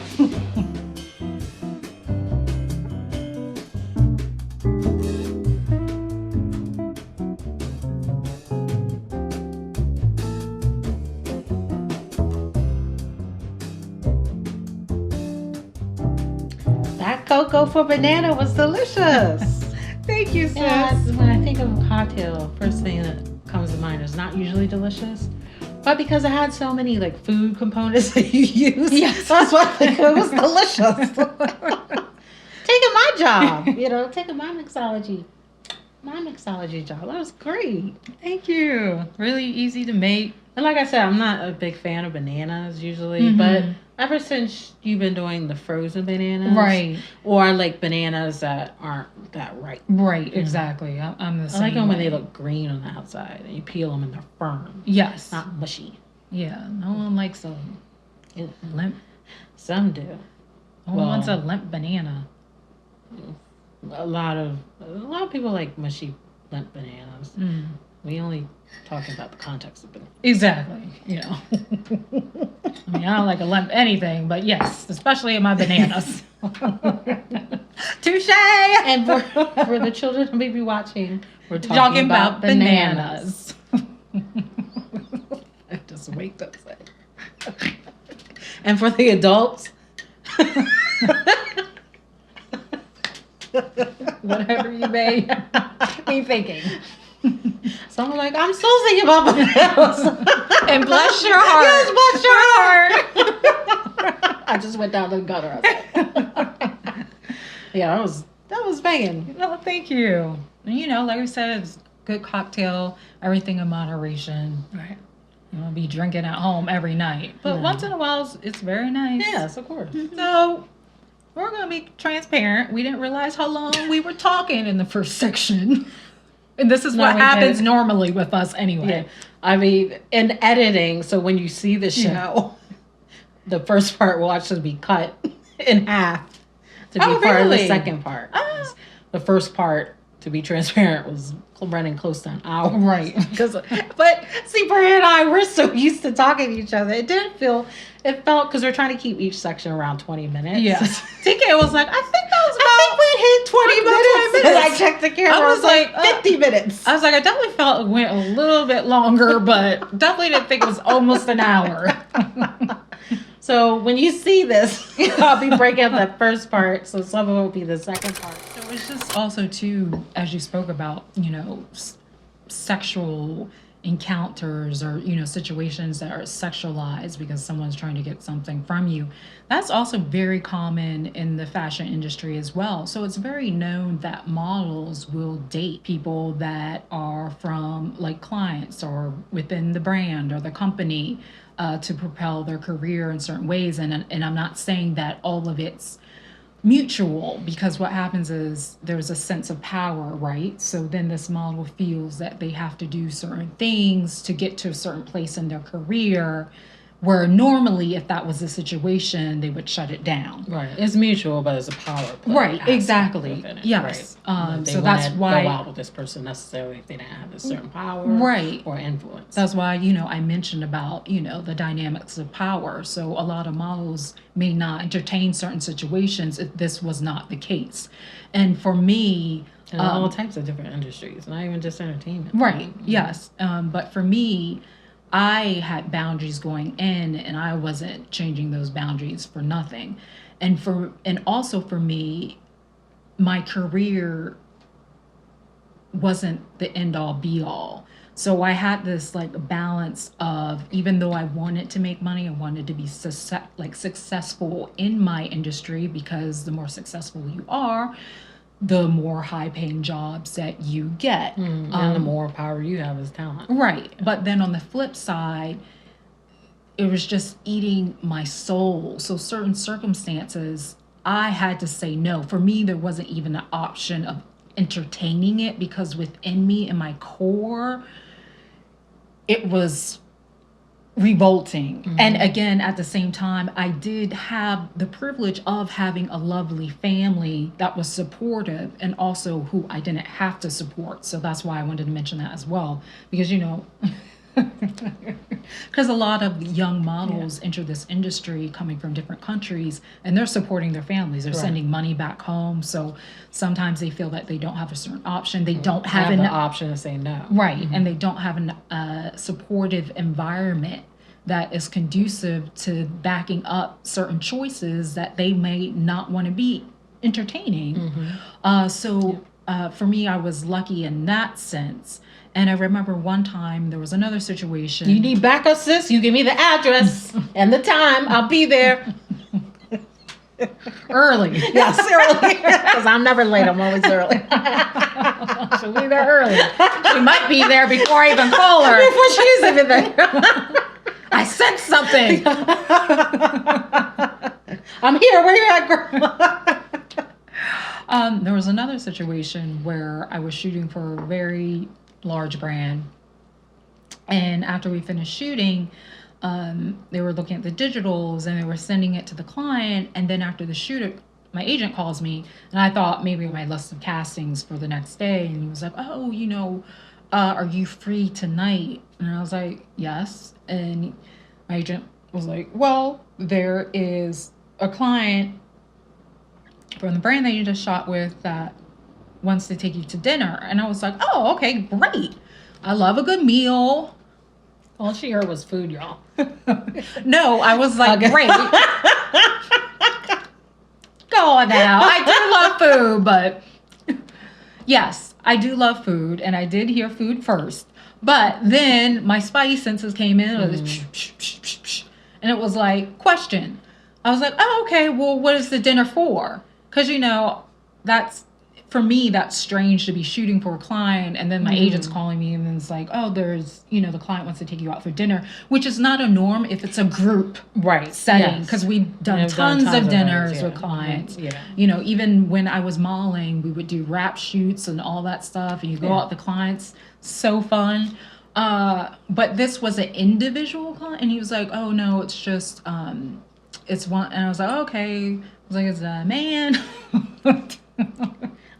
That cocoa for banana was delicious. Thank you, sis. Yeah, when I think of a cocktail, first thing that comes to mind is not usually delicious, but because it had so many like food components that you use, Yes. that's why I think it was delicious. Taking my job, taking my mixology job. That was great. Thank you. Really easy to make. And like I said, I'm not a big fan of bananas usually, but ever since you've been doing the frozen bananas, Right. or like bananas that aren't that ripe. Right, exactly. I'm the I same like them when way. they look green on the outside and you peel them and they're firm, Yes. not mushy. Yeah, no one likes a limp. Some do. No one wants a limp banana. A lot of people like mushy limp bananas. We only talking about the context of bananas. Exactly. I mean, I don't like a limp anything, but yes, especially in my bananas. Touche! And for the children who may be watching, we're Talking about bananas. I just wake up saying. And for the adults, Whatever you may be thinking. So I'm like, I'm still thinking about bananas. And bless your heart. Yes, bless your heart. I just went down to the gutter. I was like, yeah, that was banging. No, thank you. And, you know, like I said, it's good cocktail, everything in moderation. Right. You won't be drinking at home every night. But once in a while, it's very nice. Yes, of course. So we're going to be transparent. We didn't realize how long we were talking in the first section. And this is what happens normally with us anyway. Yeah. I mean, in editing, so when you see the show, the first part will actually be cut in half to be part of the second part. Oh. The first part, to be transparent, was running close to an hour. Right. But see, Brian and I, we're so used to talking to each other. It felt, because we're trying to keep each section around 20 minutes. Yes. TK was like, I think that was we hit 20 minutes. And I checked the camera. I was like, 50 minutes. I was like, I definitely felt it went a little bit longer, but definitely didn't think it was almost an hour. So when you see this, I'll be breaking up that first part. So some of it will be the second part. So it's just also too, as you spoke about, you know, sexual encounters or, you know, situations that are sexualized because someone's trying to get something from you. That's also very common in the fashion industry as well. So it's very known that models will date people that are from like clients or within the brand or the company to propel their career in certain ways. And I'm not saying that all of it's mutual, because what happens is there's a sense of power, right? So then this model feels that they have to do certain things to get to a certain place in their career, where normally if that was the situation, they would shut it down. Right. It's mutual, but it's a power play. Right, exactly. Yes. Right. So that's why go out with this person necessarily if they didn't have a certain power or influence. That's why, you know, I mentioned about, you know, the dynamics of power. So a lot of models may not entertain certain situations if this was not the case. And for me, and all types of different industries, not even just entertainment. Right. Yes. But for me, I had boundaries going in, and I wasn't changing those boundaries for nothing. And also for me, my career wasn't the end all be all. So I had this like balance of, even though I wanted to make money, I wanted to be successful in my industry, because the more successful you are, the more high paying jobs that you get. And the more power you have as talent. Right. But then on the flip side, it was just eating my soul. So certain circumstances, I had to say no. For me, there wasn't even an option of entertaining it, because within me, in my core, it was revolting. And again, at the same time, I did have the privilege of having a lovely family that was supportive, and also who I didn't have to support. So that's why I wanted to mention that as well, because, you know, because a lot of young models enter this industry coming from different countries, and they're supporting their families. They're sending money back home. So sometimes they feel that they don't have a certain option. They don't have an option to say no. Right. And they don't have a supportive environment that is conducive to backing up certain choices that they may not want to be entertaining. For me, I was lucky in that sense. And I remember one time there was another situation. You need backup, sis? You give me the address and the time. I'll be there. Early. Yes, early. Because I'm never late. I'm always early. She'll be there early. She might be there before I even call her. Before she's even there. I sense something. I'm here. Where you at, girl? There was another situation where I was shooting for a very large brand, and after we finished shooting, they were looking at the digitals and they were sending it to the client. And then after the shoot, my agent calls me, and I thought maybe my list of castings for the next day, and he was like, "Oh, you know, are you free tonight?" And I was like, "Yes." And my agent was like, "Well, there is a client from the brand that you just shot with that wants to take you to dinner." And I was like, "Oh, okay, great. I love a good meal." All she heard was food, y'all. No, I was like, great. Go on now. I do love food, but Yes, I do love food, and I did hear food first. But then my spidey senses came in, and it was psh, psh, psh, psh, psh, and it was like, question. I was like, oh, okay, well, what is the dinner for? Because, that's, for me, that's strange to be shooting for a client, and then my agent's calling me, and then it's like, oh, there's, the client wants to take you out for dinner, which is not a norm if it's a group setting, because we've done tons of dinners with clients. Even when I was modeling, we would do rap shoots and all that stuff, and you go out with the clients, so fun. But this was an individual client, and he was like, oh, no, it's just, it's one, and I was like, okay. I was like, it's a man.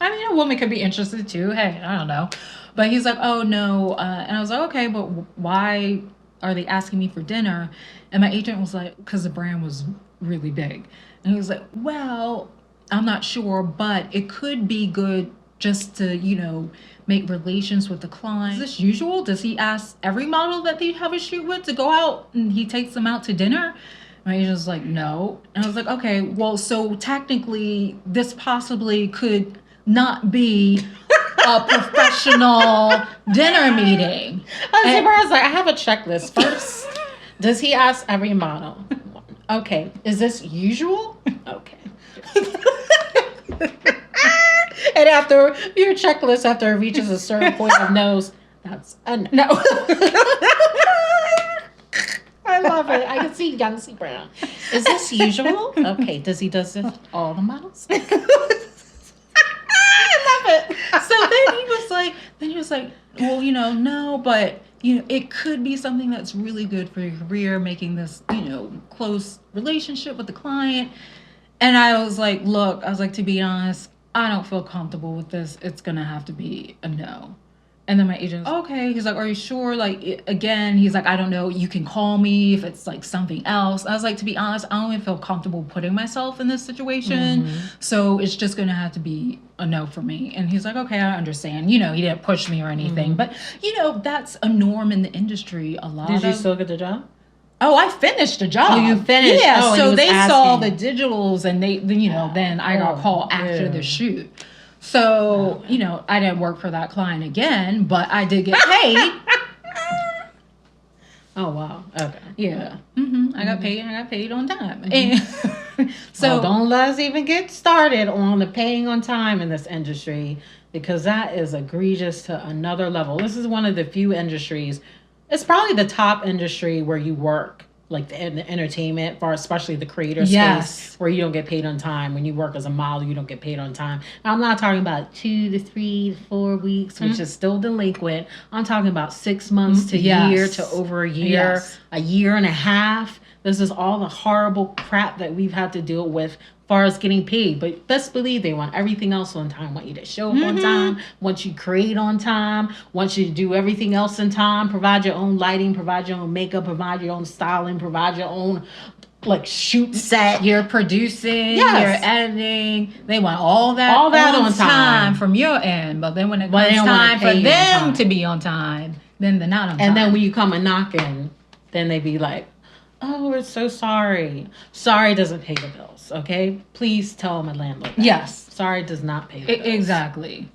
I mean, a woman could be interested too. Hey, I don't know. But he's like, oh, no. And I was like, okay, but why are they asking me for dinner? And my agent was like, because the brand was really big. And he was like, well, I'm not sure, but it could be good just to, make relations with the client. Is this usual? Does he ask every model that they have a shoot with to go out and he takes them out to dinner? My agent was like, no. And I was like, okay, well, so technically this possibly could not be a professional dinner meeting. I was like, I have a checklist first. Does he ask every model? Okay. Is this usual? Okay. And after your checklist, after it reaches a certain point of no's, that's a no. I love it. I can see young Cipriana. Is this usual? Okay. Does he does this all the models? I love it. So then he was like, well, no, but it could be something that's really good for your career, making this, close relationship with the client. And I was like, look, to be honest, I don't feel comfortable with this. It's gonna have to be a no. And then my agent was, okay. He's like, are you sure? Again, he's like, I don't know. You can call me if it's like something else. I was like, to be honest, I don't even feel comfortable putting myself in this situation. So it's just going to have to be a no for me. And he's like, okay, I understand. He didn't push me or anything. But, that's a norm in the industry. Did you still get the job? Oh, I finished the job. Oh, you finished? Yeah, so they saw the digitals and then I got called after the shoot. So, I didn't work for that client again, but I did get paid. Oh, wow. Okay. Yeah. I got paid on time. And so don't let us even get started on the paying on time in this industry, because that is egregious to another level. This is one of the few industries, it's probably the top industry where you work, like in the entertainment, for especially the creator space, where you don't get paid on time. When you work as a model, you don't get paid on time. Now, I'm not talking about 2 to 3 to 4 weeks, which is still delinquent. I'm talking about 6 months to a year to over a year, a year and a half. This is all the horrible crap that we've had to deal with as far as getting paid. But best believe they want everything else on time. Want you to show up on time, want you to create on time, want you to do everything else in time, provide your own lighting, provide your own makeup, provide your own styling, provide your own shoot set. You're producing, you're editing. They want all that on time from your end. But then when it comes time for them to be on time, then they're not on time. And then when you come and knocking, then they be like, oh, we're so sorry. Sorry doesn't pay the bills, okay? Please tell my landlord that. Yes. Sorry does not pay the bills. Exactly.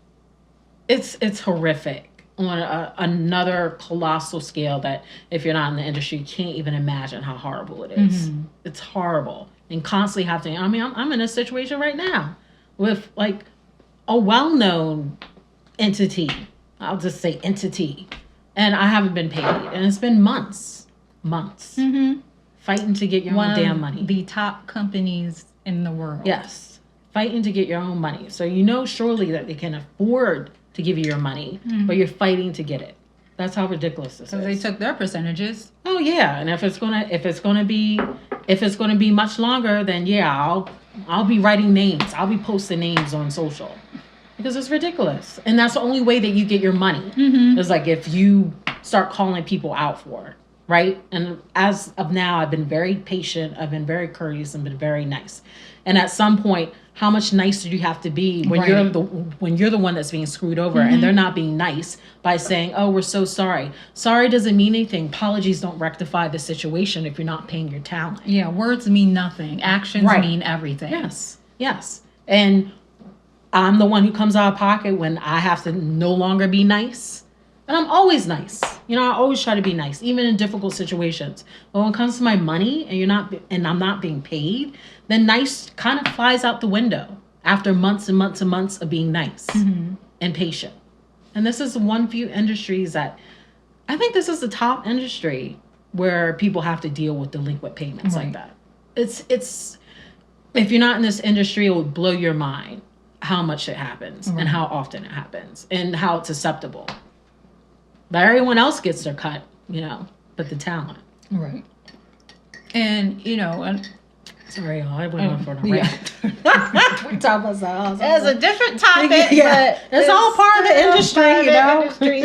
It's horrific on another colossal scale that if you're not in the industry, you can't even imagine how horrible it is. It's horrible. And constantly having, I'm in a situation right now with a well-known entity. I'll just say entity. And I haven't been paid. And it's been months. Fighting to get your own damn money. The top companies in the world. Yes. Fighting to get your own money. So surely that they can afford to give you your money, but you're fighting to get it. That's how ridiculous this is. Because they took their percentages. Oh yeah. And if it's gonna be much longer, then I'll be writing names. I'll be posting names on social. Because it's ridiculous. And that's the only way that you get your money. It's if you start calling people out for it. Right? And as of now, I've been very patient. I've been very courteous and been very nice. And at some point, how much nicer do you have to be when you're the one that's being screwed over and they're not being nice by saying, oh, we're so sorry. Sorry doesn't mean anything. Apologies don't rectify the situation if you're not paying your talent. Yeah, words mean nothing. Actions mean everything. Yes. And I'm the one who comes out of pocket when I have to no longer be nice. And I'm always nice. You know, I always try to be nice, even in difficult situations. But when it comes to my money and I'm not being paid, then nice kind of flies out the window after months and months and months of being nice and patient. And this is one few industries that I think this is the top industry where people have to deal with delinquent payments like that. It's if you're not in this industry, it will blow your mind how much it happens and how often it happens and how it's acceptable. But everyone else gets their cut, you know, but the talent. Right. And, you know, and sorry, I went on for a rant. we talk about that. It's a different topic, but it's all part of the industry, you know. Industry.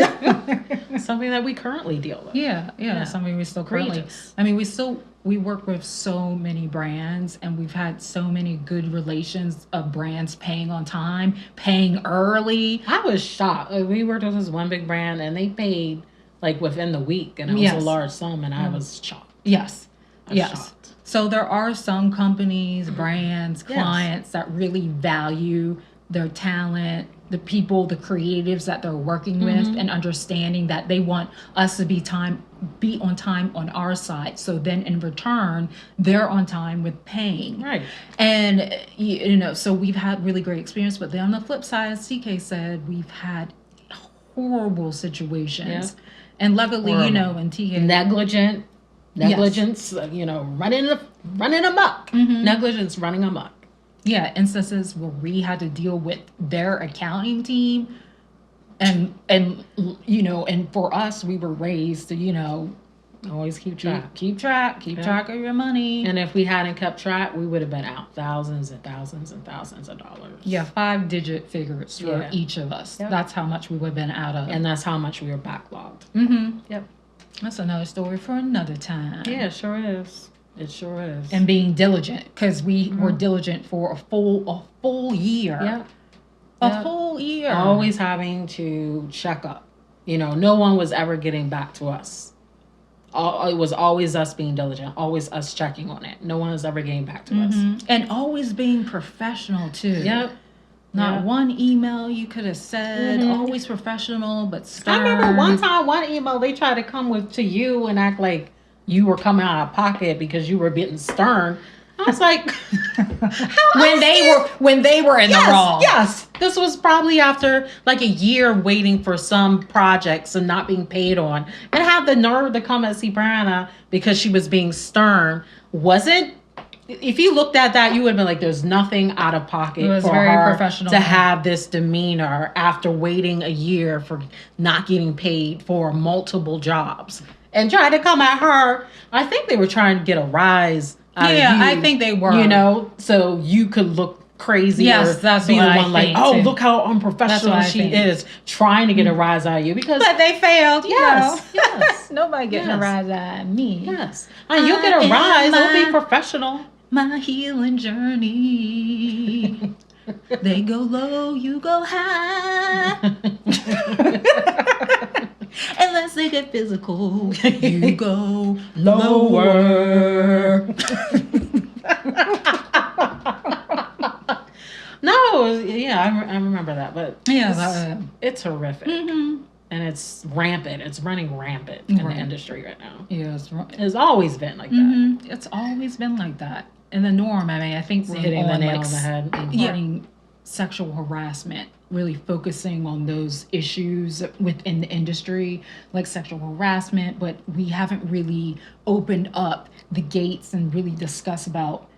Something that we currently deal with. Yeah. Something we still currently. I mean, we work with so many brands, and we've had so many good relations of brands paying on time, paying early. I was shocked. Like, we worked with this one big brand, and they paid like within the week, and it was a large sum, and I was shocked. Yes. Shocked. So there are some companies, brands, clients that really value their talent, the people, the creatives that they're working with, and understanding that they want us to be on time on our side. So then in return, they're on time with paying. Right. And, you know, so we've had really great experience. But then on the flip side, as TK said, we've had horrible situations. Yeah. And luckily, you know, and TK... Negligence, you know, running amok. Negligence running amok. Yeah, instances where we had to deal with their accounting team, and you know, and for us, we were raised to, you know, always keep track of your money. And if we hadn't kept track, we would have been out thousands and thousands and thousands of dollars. Yeah, 5-digit figures for each of us. Yep. That's how much we would have been out of, and that's how much we were backlogged. Yep. That's another story for another time. Yeah, it sure is. It sure is. And being diligent, because we were diligent for a full year. Yeah. A full year. Always having to check up. You know, no one was ever getting back to us. It was always us being diligent, always us checking on it. No one was ever getting back to us. And always being professional, too. Yep. Not one email you could have said, always professional, but stern. I remember one email they tried to come to you and act like you were coming out of pocket because you were being stern. I was like, when they were in the wrong. Yes. This was probably after like a year waiting for some projects and not being paid on. And have the nerve to come at Cipriana because she was being stern. If you looked at that, you would have been like, there's nothing out of pocket for her professional to have this demeanor after waiting a year for not getting paid for multiple jobs. And try to come at her. I think they were trying to get a rise out of you. I think they were. You know, so you could look crazy. Yes, that's be what the I one like, think, oh, too. look how unprofessional she is, trying to get a rise out of you. But they failed. Yes. Nobody getting a rise out of me. Yes. And you'll get a rise. It'll be professional. My healing journey. They go low, you go high. And let's make it physical. You go lower. No, yeah, I remember that, but it's horrific. Mm-hmm. And it's rampant. It's running rampant in the industry right now. Yeah, it's always been like that. It's always been like that. And the norm, I mean, I think we're hitting the nail on the head. Regarding sexual harassment, really focusing on those issues within the industry, like sexual harassment, but we haven't really opened up the gates and really discussed about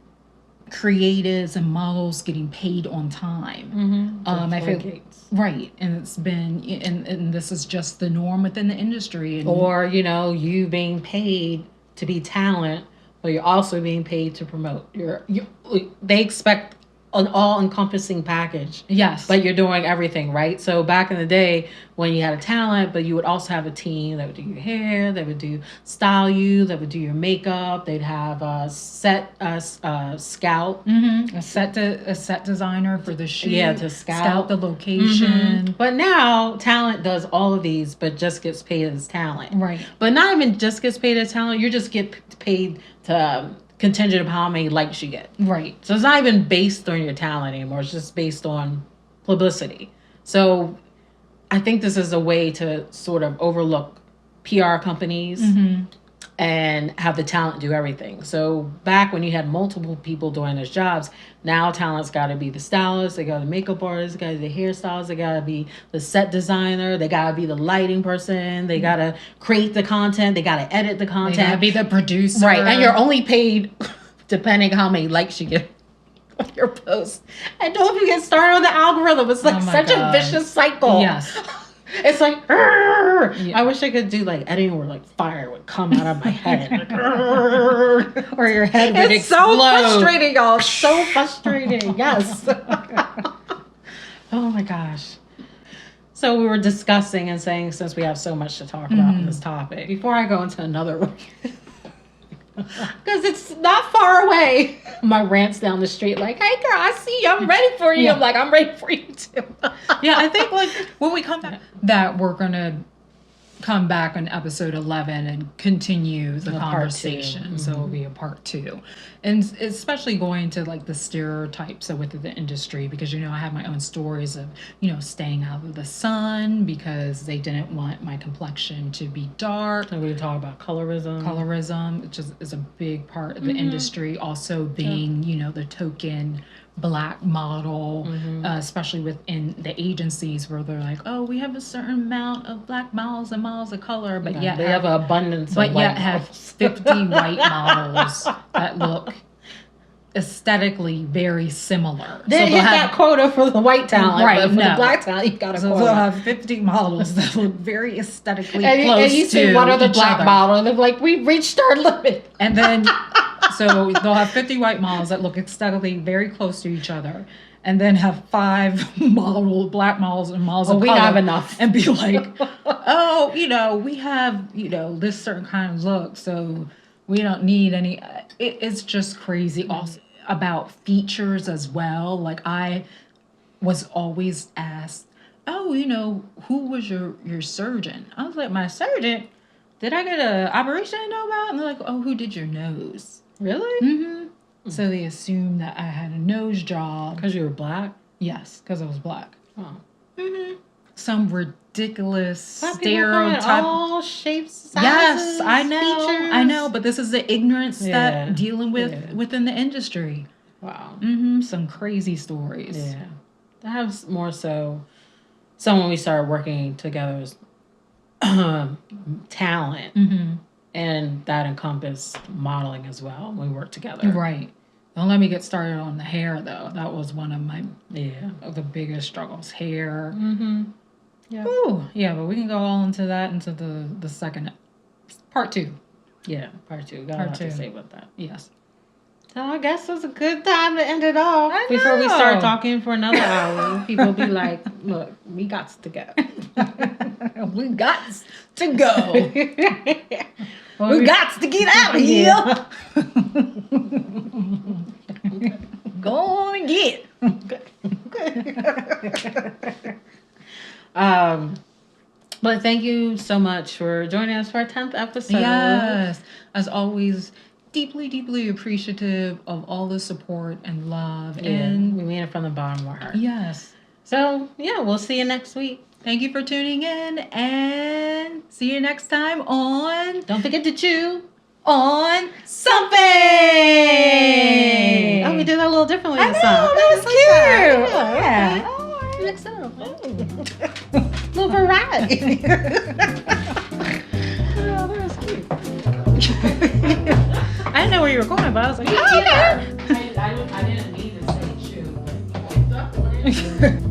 creatives and models getting paid on time. I feel right, and it's been, and this is just the norm within the industry. Or you being paid to be talent, but you're also being paid to promote. They expect an all-encompassing package. Yes. But you're doing everything, right? So back in the day when you had a talent, but you would also have a team that would do your hair, that would style you, that would do your makeup. They'd have a scout. A set designer for the shoot. Yeah, to scout the location. But now talent does all of these, but just gets paid as talent. Right. But not even just gets paid as talent. You just get paid to contingent of how many likes you get. Right. So it's not even based on your talent anymore. It's just based on publicity. So I think this is a way to sort of overlook PR companies and have the talent do everything. So back when you had multiple people doing those jobs, now talent's got to be the stylist, they got the makeup artist, they got to be the hairstylist, they got to be the set designer, they got to be the lighting person, they got to create the content, they got to edit the content. They gotta be the producer. Right, and you're only paid depending how many likes you get on your post. And don't you get started on the algorithm. It's like such a vicious cycle. Yes. It's like, I wish I could do like editing where like fire would come out of my head. Like, Or your head would it's explode. so frustrating, y'all. So frustrating. Yes. Oh my gosh. So we were discussing and saying, since we have so much to talk about in this topic, before I go into another one, because it's not far away. My rant's down the street like, hey girl, I see you. I'm ready for you. Yeah. I'm like, I'm ready for you too. Yeah, I think like when we come back, that we're gonna come back on episode 11 and continue the part conversation. So it'll be a part 2, and especially going to like the stereotypes of within the industry, because I have my own stories of staying out of the sun because they didn't want my complexion to be dark. So we talk about Colorism, which is a big part of the industry. Also being the token Black model, especially within the agencies where they're like, oh, we have a certain amount of Black models and models of color, but yet they have an abundance of but white yet have 50 white models that look aesthetically very similar. They hit that quota for the white talent, Right, but for no. the Black talent, you got a So quota. they'll have 50 models that look very aesthetically and close you to see one other each Black other. model, and they're like, we reached our limit. And then, so they'll have 50 white models that look aesthetically very close to each other, and then have 5 Black models and models of we color, have enough. and be like, oh, we have, this certain kind of look, so we don't need any. It's just crazy. Also about features as well. Like I was always asked, oh, who was your surgeon? I was like, my surgeon? Did I get an operation I know about? And they're like, oh, who did your nose? Really? Mm-hmm. So they assumed that I had a nose job. Because you were Black? Yes, because I was Black. Oh. Mm-hmm. Some ridiculous Black people come in stereotype. all shapes, sizes, Yes, I know. features. I know, but this is the ignorance Yeah. that dealing with within the industry. Wow. Mm-hmm. Some crazy stories. Yeah. That has more so when we started working together as talent, and that encompassed modeling as well when we worked together. Right. Don't let me get started on the hair though. That was one of my Yeah. the biggest struggles. Hair. Mm-hmm. Yeah. Ooh, yeah, but we can go all into that into the second part 2. Yeah. Part 2. Got a Part lot to 2. say about that. Yes. So I guess it's a good time to end it off. I Before we know. start talking for another hour, people be like, look, we got to go. We got to go. We got to get out of here. Go on and get. But thank you so much for joining us for our 10th episode. Yes. As always, deeply, deeply appreciative of all the support and love. And we mean it from the bottom of our heart. Yes. So, yeah, we'll see you next week. Thank you for tuning in, and see you next time on Don't forget to chew On Something. Oh, we did that a little differently I this know, time. that was cute. Yeah. Oh, Mix it up. Little variety. Oh, that was cute. I didn't know where you were going, but I was like, oh, okay. I didn't mean to say chew, but